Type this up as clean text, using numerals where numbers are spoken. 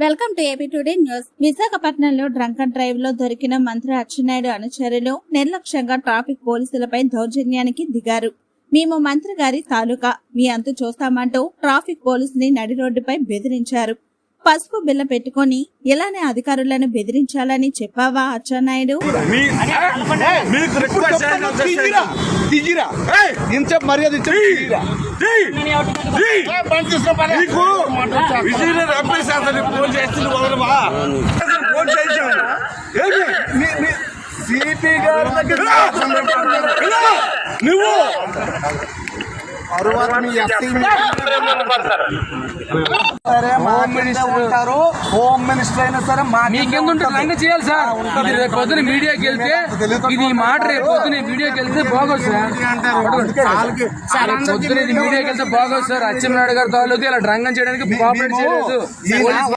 Welcome to AP today news. విశాఖపట్నంలో drunk and drive లో దొరికిన మంత్రి అచ్చెన్నాయుడు అనుచరులు నిర్లక్ష్యంగా ట్రాఫిక్ పోలీసులపై దౌర్జన్యానికి దిగారు. మేము మంత్రి గారి తాలూకా, మీ అంతు చూస్తామంటూ ట్రాఫిక్ పోలీసుని నడి రోడ్డుపై బెదిరించారు. పసుపు బిల్ల పెట్టుకుని ఇలానే అధికారులను బెదిరించాలని చెప్పావా అచ్చెన్నాయుడు? హోమ్ మినిస్టర్ అయినా సరే మీకెందుకు చేయాలి సార్. ఇది రేపు పొద్దున మీడియాకి వెళ్తే ఇది మాట రేపు పొద్దున మీడియాకి వెళ్తే బాగోదు సార్. పొద్దున ఇది మీడియాకి వెళ్తే బాగోదు సార్. అచ్చెన్నాయుడు గారి తాలూకు ఇలా డ్రంగం చేయడానికి కోఆపరేట్ చేయలేదు.